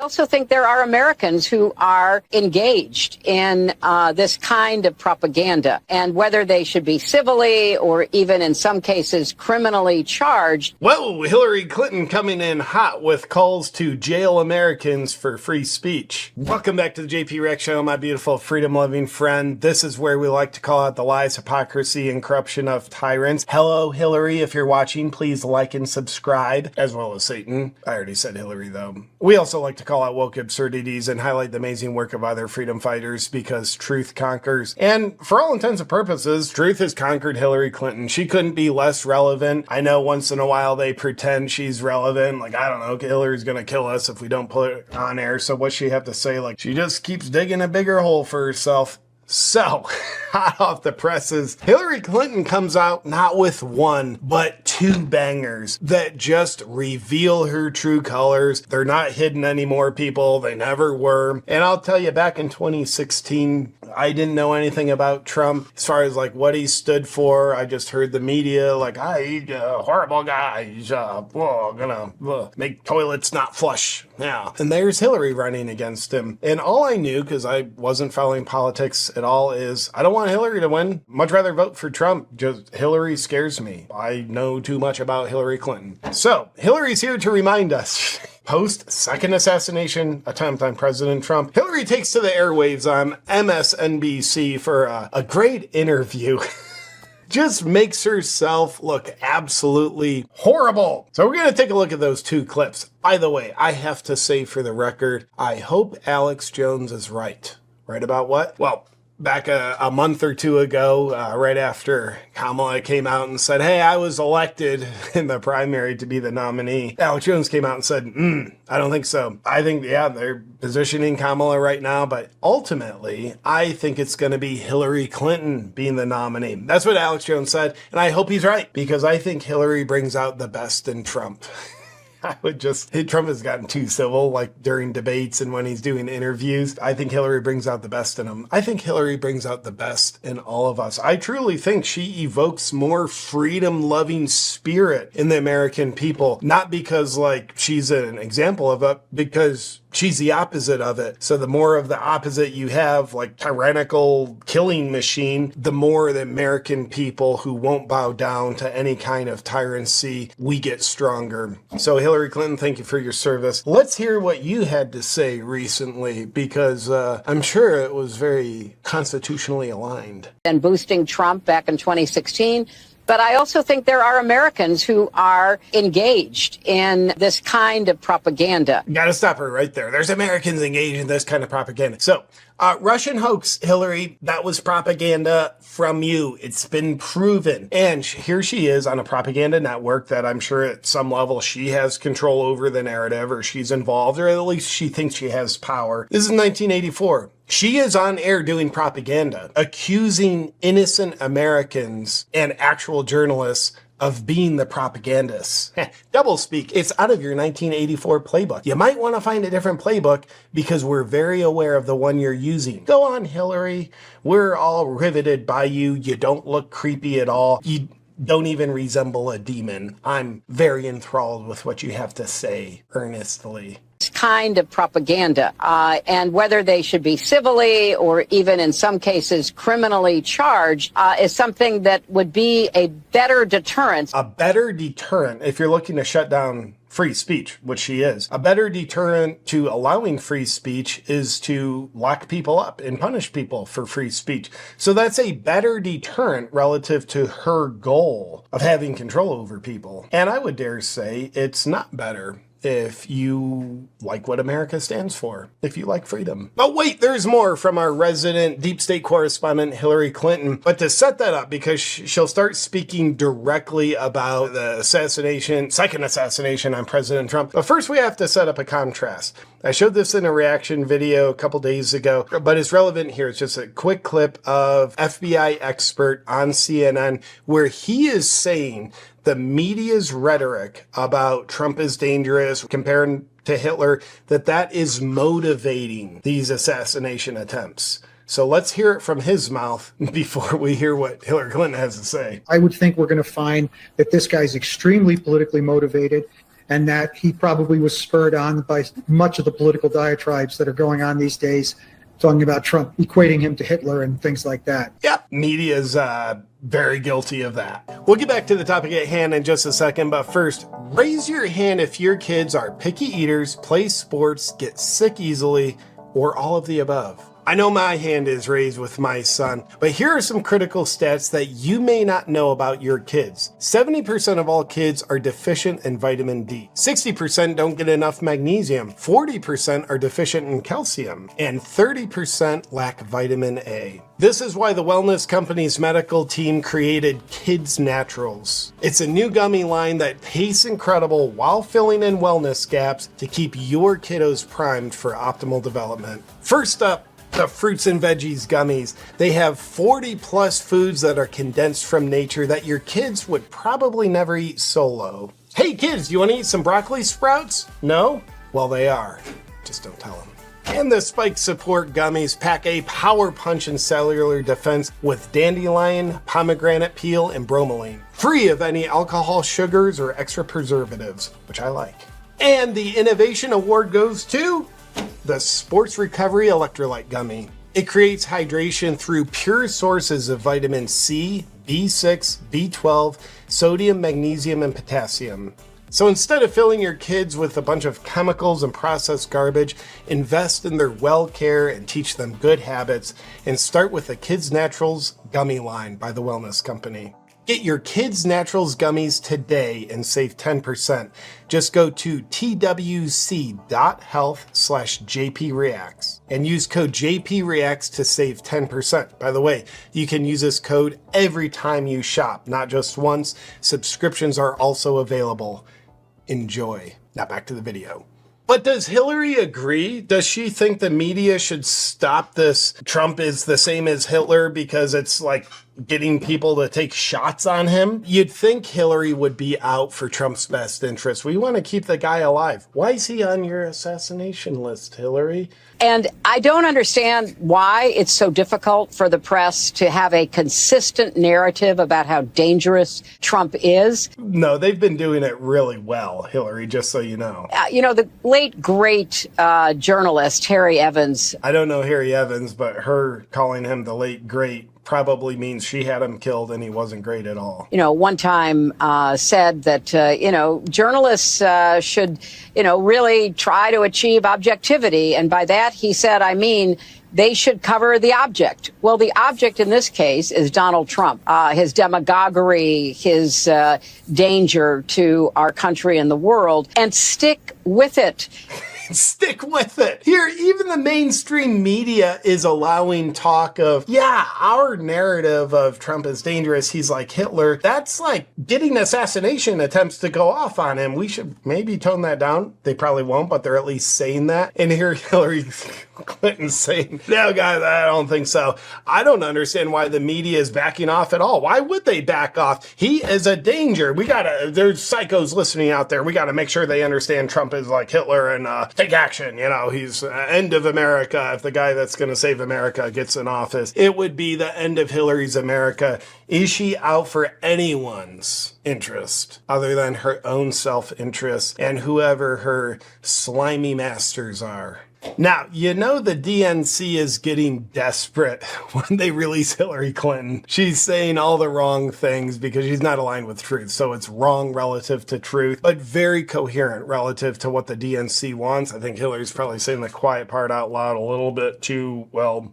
I also think there are Americans who are engaged in this kind of propaganda, and whether they should be civilly or even in some cases criminally charged. Whoa, Hillary Clinton coming in hot with calls to jail Americans for free speech. Welcome back to the JP Rex Show, my beautiful freedom-loving friend. This is where we like to call out the lies, hypocrisy, and corruption of tyrants. Hello, Hillary. If you're watching, please like and subscribe, as well as Satan. I already said Hillary, though. We also like to call out woke absurdities and highlight the amazing work of other freedom fighters because truth conquers. And for all intents and purposes, truth has conquered Hillary Clinton. She couldn't be less relevant. I know once in a while they pretend she's relevant. Like, I don't know, Hillary's gonna kill us if we don't put it on air. So what's she have to say? Like, she just keeps digging a bigger hole for herself. So, hot off the presses, Hillary Clinton comes out not with one, but two bangers that just reveal her true colors. They're not hidden anymore, people. They never were. And I'll tell you, back in 2016, I didn't know anything about Trump as far as like what he stood for. I just heard the media like, he's a horrible guy. He's gonna make toilets not flush. Yeah. And there's Hillary running against him. And all I knew, because I wasn't following politics at all, is I don't want Hillary to win. Much rather vote for Trump. Just Hillary scares me. I know too much about Hillary Clinton. So Hillary's here to remind us. Post-second assassination attempt on President Trump, Hillary takes to the airwaves on MSNBC for a great interview. Just makes herself look absolutely horrible. So we're going to take a look at those two clips. By the way, I have to say for the record, I hope Alex Jones is right. Right about what? Well, back a month or two ago, right after Kamala came out and said, hey, I was elected in the primary to be the nominee, Alex Jones came out and said, I don't think so. I think, yeah, they're positioning Kamala right now, but ultimately, I think it's going to be Hillary Clinton being the nominee. That's what Alex Jones said, and I hope he's right, because I think Hillary brings out the best in Trump. Trump has gotten too civil, like during debates and when he's doing interviews. I think Hillary brings out the best in him. I think Hillary brings out the best in all of us. I truly think she evokes more freedom-loving spirit in the American people. Not because, like, she's an example of it, because she's the opposite of it. So the more of the opposite you have, like tyrannical killing machine, the more the American people who won't bow down to any kind of tyranny, we get stronger. So Hillary Clinton, thank you for your service. Let's hear what you had to say recently, because I'm sure it was very constitutionally aligned. And boosting Trump back in 2016. But I also think there are Americans who are engaged in this kind of propaganda. Gotta stop her right there. There's Americans engaged in this kind of propaganda. So, Russian hoax, Hillary, that was propaganda from you. It's been proven. And here she is on a propaganda network that I'm sure at some level she has control over the narrative, or she's involved, or at least she thinks she has power. This is 1984. She is on air doing propaganda, accusing innocent Americans and actual journalists of being the propagandists. Doublespeak. It's out of your 1984 playbook. You might want to find a different playbook because we're very aware of the one you're using. Go on, Hillary. We're all riveted by you. You don't look creepy at all. You don't even resemble a demon. I'm very enthralled with what you have to say, earnestly. Kind of propaganda, and whether they should be civilly or even in some cases criminally charged is something that would be a better deterrent. A better deterrent if you're looking to shut down free speech, which she is. A better deterrent to allowing free speech is to lock people up and punish people for free speech. So that's a better deterrent relative to her goal of having control over people. And I would dare say it's not better if you like what America stands for, if you like freedom. But wait, there's more from our resident deep state correspondent, Hillary Clinton. But to set that up, because she'll start speaking directly about the second assassination on President Trump. But first we have to set up a contrast. I showed this in a reaction video a couple days ago, but it's relevant here. It's just a quick clip of FBI expert on CNN where he is saying the media's rhetoric about Trump is dangerous, comparing to Hitler, that is motivating these assassination attempts. So let's hear it from his mouth before we hear what Hillary Clinton has to say. I would think we're going to find that this guy's extremely politically motivated. and that he probably was spurred on by much of the political diatribes that are going on these days, talking about Trump, equating him to Hitler and things like that. Yep, media's very guilty of that. We'll get back to the topic at hand in just a second, but first, raise your hand if your kids are picky eaters, play sports, get sick easily, or all of the above. I know my hand is raised with my son, but here are some critical stats that you may not know about your kids. 70% of all kids are deficient in vitamin D. 60% don't get enough magnesium. 40% are deficient in calcium. And 30% lack vitamin A. This is why the wellness company's medical team created Kids Naturals. It's a new gummy line that tastes incredible while filling in wellness gaps to keep your kiddos primed for optimal development. First up, the fruits and veggies gummies. They have 40 plus foods that are condensed from nature that your kids would probably never eat solo. Hey kids, do you want to eat some broccoli sprouts? No? Well, they are. Just don't tell them. And the Spike Support gummies pack a power punch in cellular defense with dandelion, pomegranate peel, and bromelain. Free of any alcohol, sugars, or extra preservatives, which I like. And the Innovation Award goes to the Sports Recovery Electrolyte Gummy. It creates hydration through pure sources of vitamin C, B6, B12, sodium, magnesium, and potassium. So instead of filling your kids with a bunch of chemicals and processed garbage, invest in their well care and teach them good habits, and start with the Kids Naturals gummy line by the Wellness Company. Get your Kids Naturals gummies today and save 10%. Just go to twc.health/JPReacts and use code JPReacts to save 10%. By the way, you can use this code every time you shop, not just once. Subscriptions are also available. Enjoy. Now back to the video. But does Hillary agree? Does she think the media should stop this? Trump is the same as Hitler because it's like getting people to take shots on him? You'd think Hillary would be out for Trump's best interest. We want to keep the guy alive. Why is he on your assassination list, Hillary? And I don't understand why it's so difficult for the press to have a consistent narrative about how dangerous Trump is. No, they've been doing it really well, Hillary, just so you know. The late, great journalist, Harry Evans. I don't know Harry Evans, but her calling him the late, great probably means she had him killed and he wasn't great at all. One time said that, journalists should, really try to achieve objectivity. And by that, he said, I mean, they should cover the object. Well, the object in this case is Donald Trump, his demagoguery, his danger to our country and the world, and stick with it. Stick with it. Here, even the mainstream media is allowing talk of, our narrative of Trump is dangerous. He's like Hitler. That's like getting assassination attempts to go off on him. We should maybe tone that down. They probably won't, but they're at least saying that. And here Hillary Clinton saying, no, guys, I don't think so. I don't understand why the media is backing off at all. Why would they back off? He is a danger. There's psychos listening out there. We got to make sure they understand Trump is like Hitler and take action. He's end of America. If the guy that's going to save America gets in office, it would be the end of Hillary's America. Is she out for anyone's interest other than her own self-interest and whoever her slimy masters are? Now, the DNC is getting desperate when they release Hillary Clinton. She's saying all the wrong things because she's not aligned with truth. So it's wrong relative to truth, but very coherent relative to what the DNC wants. I think Hillary's probably saying the quiet part out loud a little bit too,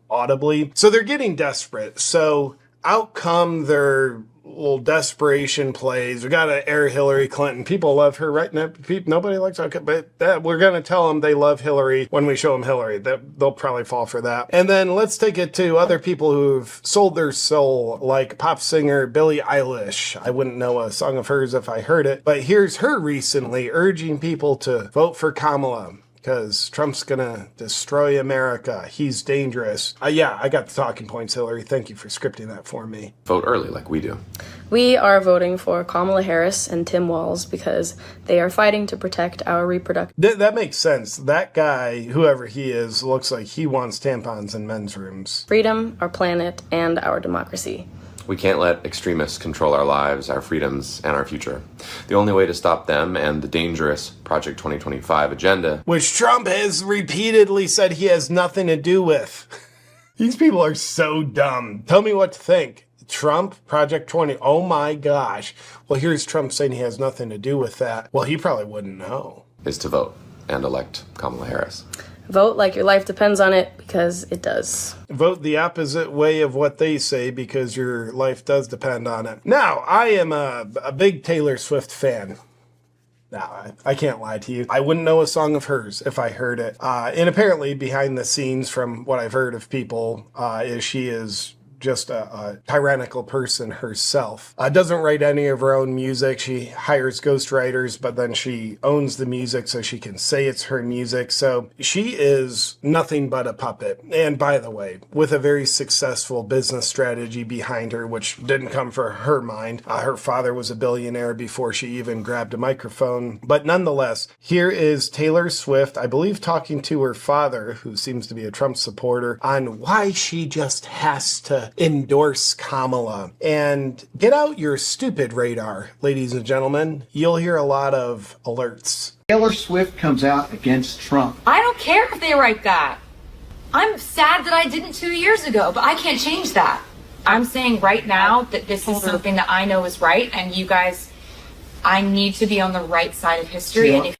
audibly. So they're getting desperate. So out come their little desperation plays. We got to air Hillary Clinton. People love her, right? Nobody likes her, but we're going to tell them they love Hillary when we show them Hillary. They'll probably fall for that. And then let's take it to other people who've sold their soul, like pop singer Billie Eilish. I wouldn't know a song of hers if I heard it, but here's her recently urging people to vote for Kamala, because Trump's going to destroy America. He's dangerous. I got the talking points, Hillary. Thank you for scripting that for me. Vote early like we do. We are voting for Kamala Harris and Tim Walz because they are fighting to protect our reproductive... That makes sense. That guy, whoever he is, looks like he wants tampons in men's rooms. Freedom, our planet, and our democracy. We can't let extremists control our lives, our freedoms, and our future. The only way to stop them and the dangerous Project 2025 agenda, which Trump has repeatedly said he has nothing to do with. These people are so dumb. Tell me what to think. Trump, Project 20, oh my gosh. Well, here's Trump saying he has nothing to do with that. Well, he probably wouldn't know. is to vote and elect Kamala Harris. Vote like your life depends on it, because it does. Vote the opposite way of what they say, because your life does depend on it. Now, I am a big Taylor Swift fan. Now, I can't lie to you. I wouldn't know a song of hers if I heard it. And apparently, behind the scenes, from what I've heard of people, is she is just a tyrannical person herself. Doesn't write any of her own music. She hires ghostwriters, but then she owns the music so she can say it's her music. So she is nothing but a puppet. And by the way, with a very successful business strategy behind her, which didn't come from her mind. Her father was a billionaire before she even grabbed a microphone. But nonetheless, here is Taylor Swift, I believe, talking to her father, who seems to be a Trump supporter, on why she just has to endorse Kamala. And get out your stupid radar, ladies and gentlemen. You'll hear a lot of alerts. Taylor Swift comes out against Trump. I don't care if they write that. I'm sad that I didn't 2 years ago, but I can't change that. I'm saying right now that this is something that I know is right, and you guys, I need to be on the right side of history. Yeah. And if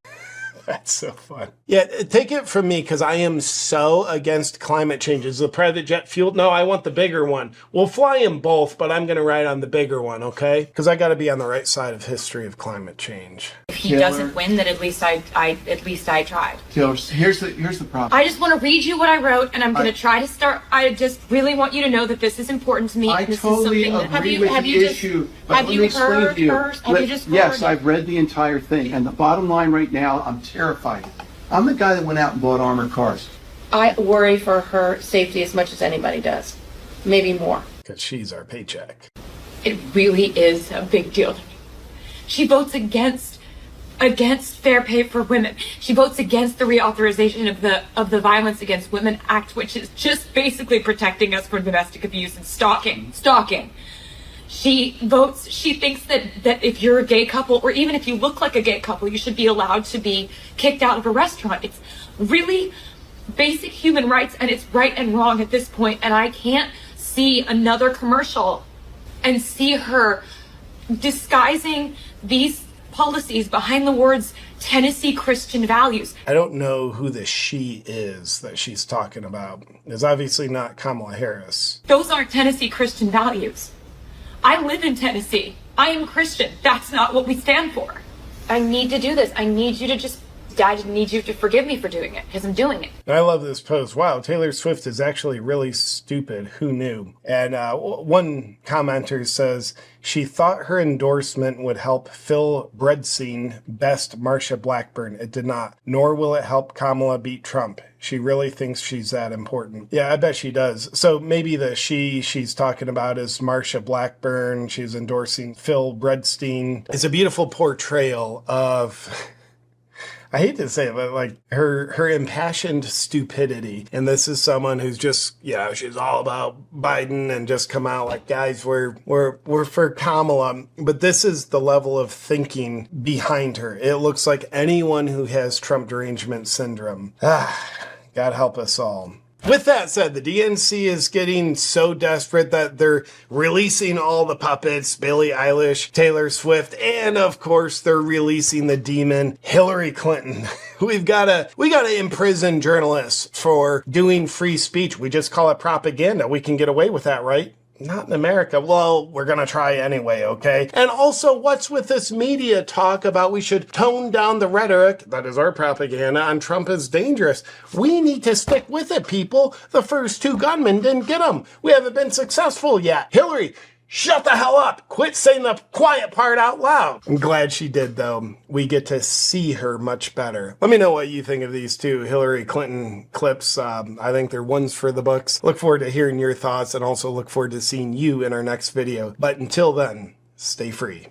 That's so fun. Yeah, take it from me, because I am so against climate change. Is the private jet fueled? No, I want the bigger one. We'll fly them both, but I'm going to ride on the bigger one, okay? Because I got to be on the right side of history of climate change. If he doesn't win, then at least I tried. Taylor, here's the problem. I just want to read you what I wrote, and I'm going to try to start. I just really want you to know that this is important to me. I And this totally is something agree with the issue. But let me explain to you. Have you just heard? Yes, I've read the entire thing. And the bottom line right now, I'm terrified. I'm the guy that went out and bought armored cars. I worry for her safety as much as anybody does, maybe more. Because she's our paycheck. It really is a big deal to me. She votes against fair pay for women. She votes against the reauthorization of the Violence Against Women Act, which is just basically protecting us from domestic abuse and stalking. She thinks that if you're a gay couple, or even if you look like a gay couple, you should be allowed to be kicked out of a restaurant. It's really basic human rights, and it's right and wrong at this point. And I can't see another commercial and see her disguising these policies behind the words Tennessee Christian values. I don't know who the she is that she's talking about. It's obviously not Kamala Harris. Those aren't Tennessee Christian values. I live in Tennessee. I am Christian. That's not what we stand for. I need to do this. I need you to forgive me for doing it, because I'm doing it. I love this post. Wow, Taylor Swift is actually really stupid. Who knew? And one commenter says she thought her endorsement would help Phil Bredstein best Marsha Blackburn. It did not. Nor will it help Kamala beat Trump. She really thinks she's that important. Yeah, I bet she does. So maybe the she's talking about is Marsha Blackburn. She's endorsing Phil Bredstein. It's a beautiful portrayal of... I hate to say it, but like her impassioned stupidity. And this is someone who's just, she's all about Biden and just come out like, guys, we're for Kamala. But this is the level of thinking behind her. It looks like anyone who has Trump derangement syndrome. God help us all. With that said, the DNC is getting so desperate that they're releasing all the puppets, Billie Eilish, Taylor Swift, and of course they're releasing the demon, Hillary Clinton. We gotta imprison journalists for doing free speech. We just call it propaganda. We can get away with that, right? Not in America. Well, we're going to try anyway, okay? And also, what's with this media talk about we should tone down the rhetoric, that is our propaganda, on Trump is dangerous? We need to stick with it, people. The first two gunmen didn't get them. We haven't been successful yet. Hillary, shut the hell up. Quit saying the quiet part out loud. I'm glad she did, though. We get to see her much better. Let me know what you think of these two Hillary Clinton clips. I think they're ones for the books. Look forward to hearing your thoughts, and also look forward to seeing you in our next video. But until then, stay free.